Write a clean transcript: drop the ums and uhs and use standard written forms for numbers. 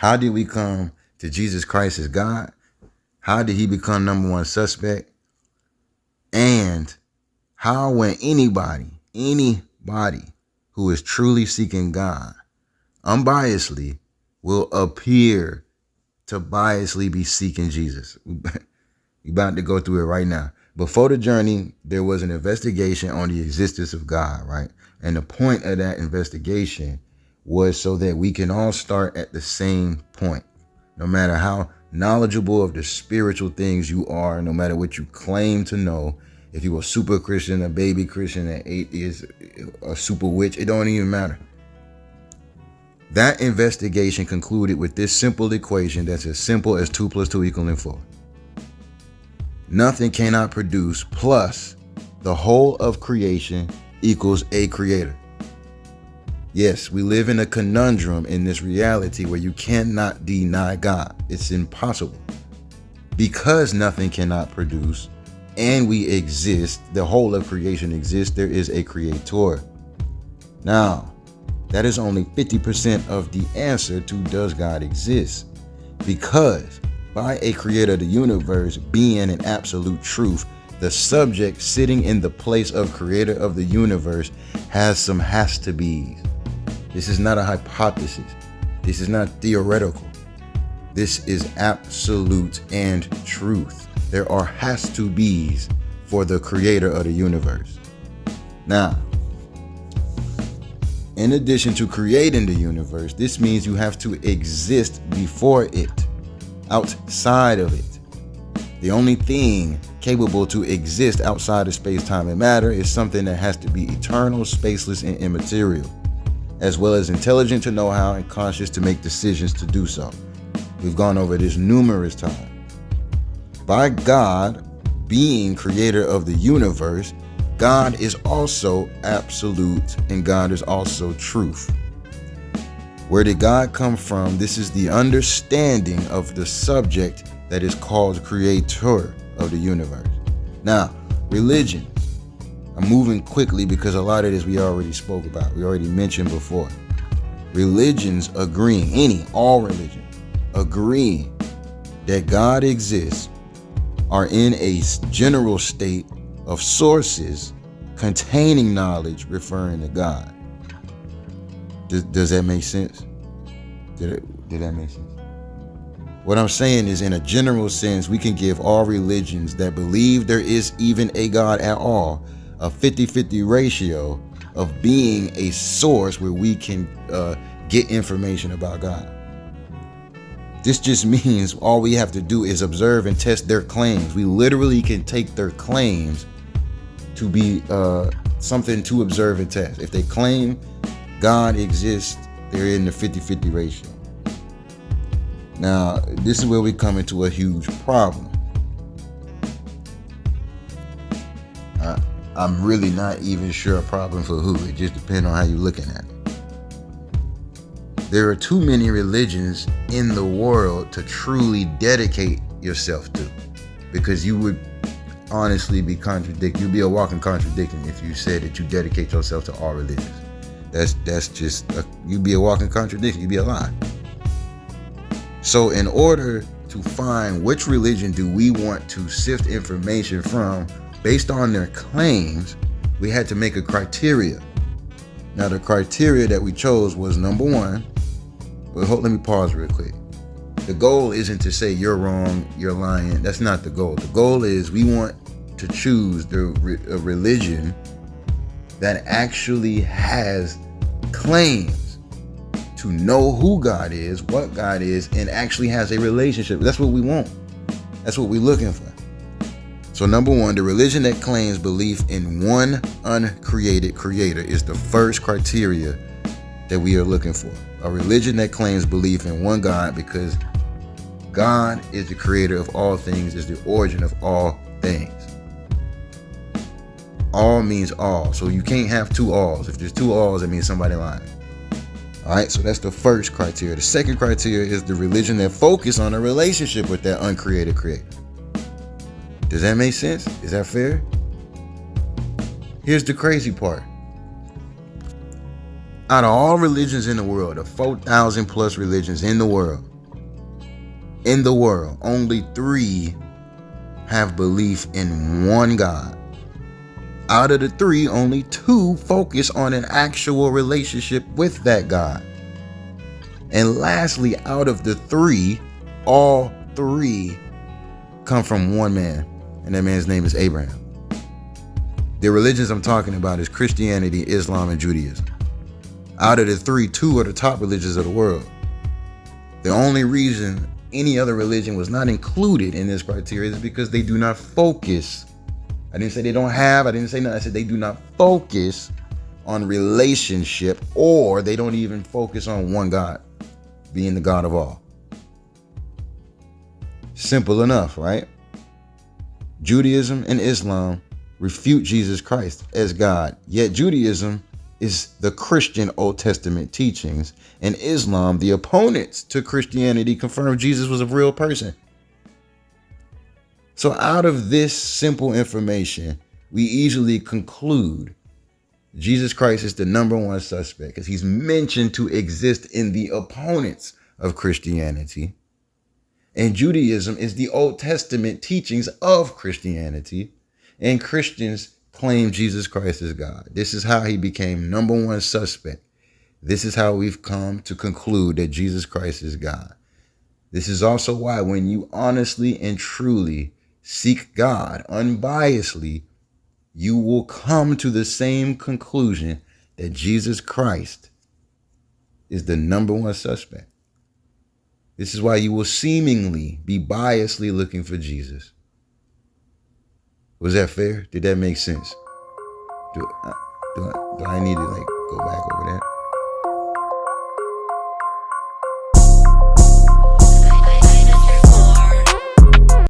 How did we come to Jesus Christ as God? How did he become number one suspect? And how, when anybody who is truly seeking God unbiasedly will appear to biasly be seeking Jesus? We're about to go through it right now. Before the journey, there was an investigation on the existence of God, right? And the point of that investigation was so that we can all start at the same point. No matter how knowledgeable of the spiritual things you are, no matter what you claim to know, if you a super Christian, a baby Christian, an atheist, a super witch, it don't even matter. That investigation concluded with this simple equation that's as simple as 2 + 2 = 4. Nothing cannot produce plus the whole of creation equals a creator. Yes, we live in a conundrum in this reality where you cannot deny God. It's impossible. Because nothing cannot produce and we exist, the whole of creation exists, there is a creator. Now, that is only 50% of the answer to does God exist? Because by a creator of the universe being an absolute truth, the subject sitting in the place of creator of the universe has some has to be's. This is not a hypothesis. This is not theoretical. This is absolute and truth. There are has to be's for the creator of the universe. Now, in addition to creating the universe, this means you have to exist before it, outside of it. The only thing capable to exist outside of space, time, and matter is something that has to be eternal, spaceless, and immaterial, as well as intelligent to know how and conscious to make decisions to do so. We've gone over this numerous times. By God being creator of the universe, God is also absolute and God is also truth. Where did God come from? This is the understanding of the subject that is called creator of the universe. Now, religion. I'm moving quickly because a lot of this we already spoke about. We already mentioned before. Religions agreeing, all religions agreeing that God exists are in a general state of sources containing knowledge referring to God. Does that make sense? Did that make sense? What I'm saying is, in a general sense, we can give all religions that believe there is even a God at all a 50-50 ratio of being a source where we can get information about God. This just means all we have to do is observe and test their claims. We literally can take their claims to be something to observe and test. If they claim God exists, they're in the 50-50 ratio. Now, this is where we come into a huge problem. I'm really not even sure a problem for who. It just depends on how you're looking at it. There are too many religions in the world to truly dedicate yourself to, because you would honestly be contradicting. You'd be a walking contradiction if you said that you dedicate yourself to all religions. That's just you'd be a walking contradiction. You'd be a lie. So in order to find which religion do we want to sift information from based on their claims, we had to make a criteria. Now the criteria that we chose was number one. Let me pause real quick. The goal isn't to say you're wrong, you're lying. That's not the goal. The goal is we want to choose a religion that actually has claims to know who God is, what God is, and actually has a relationship. That's what we want. That's what we're looking for. So number one, the religion that claims belief in one uncreated creator is the first criteria that we are looking for. A religion that claims belief in one God, because God is the creator of all things, is the origin of all things. All means all. So you can't have two alls. If there's two alls, it means somebody lying. All right, so that's the first criteria. The second criteria is the religion that focuses on a relationship with that uncreated creator. Does that make sense? Is that fair? Here's the crazy part. Out of all religions in the world, the 4,000 plus religions in the world, only 3 have belief in one God. Out of the 3, only 2 focus on an actual relationship with that God. And lastly, out of the 3, all 3 come from one man, and that man's name is Abraham. The religions I'm talking about is Christianity, Islam, and Judaism. Out of the 3, 2 are the top religions of the world. The only reason any other religion was not included in this criteria is because they do not focus. I didn't say they don't have, I didn't say nothing. I said they do not focus on relationship, or they don't even focus on one God being the God of all. Simple enough, right? Judaism and Islam refute Jesus Christ as God, yet Judaism is the Christian Old Testament teachings, and Islam, the opponents to Christianity, confirm Jesus was a real person. So out of this simple information, we easily conclude Jesus Christ is the number one suspect because he's mentioned to exist in the opponents of Christianity. And Judaism is the Old Testament teachings of Christianity, and Christians claim Jesus Christ as God. This is how he became number one suspect. This is how we've come to conclude that Jesus Christ is God. This is also why when you honestly and truly seek God unbiasedly, you will come to the same conclusion that Jesus Christ is the number one suspect. This is why you will seemingly be biasedly looking for Jesus. Was that fair? Did that make sense? Do I need to go back over that?